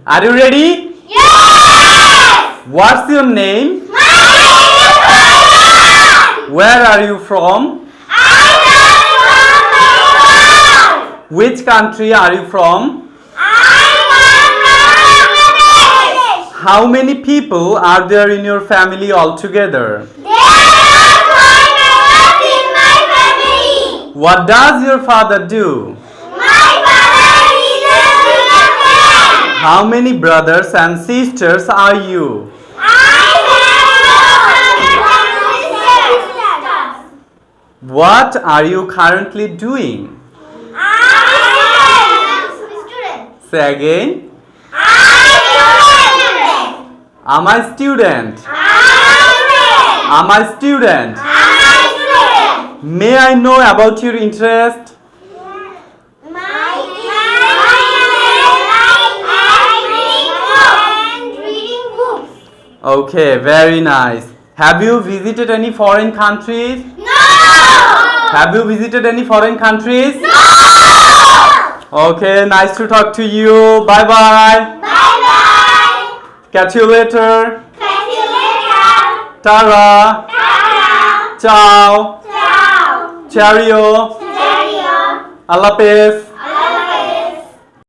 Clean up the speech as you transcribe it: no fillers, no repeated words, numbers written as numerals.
Are you ready? Yes! What's your name? My name is Where are you from? I am from Nepal. Which country are you from? I am from Bangladesh. How many people are there in your family altogether? There are 4 members in my family. What does your father do? My father is a businessman. How many brothers and sisters are you? I have no brothers and sisters. What are you currently doing? I am a student. Say again. I'm a student. Am I student? May I know about your interest? Reading books. Okay, very nice. Have you visited any foreign countries? No! Have you visited any foreign countries? No! Okay, nice to talk to you. Bye bye. Bye-bye. Catch you later. Catch you later. Tara. Ta-ta. Ciao. Ciao. Cheerio. Cheerio. Allah Hafiz.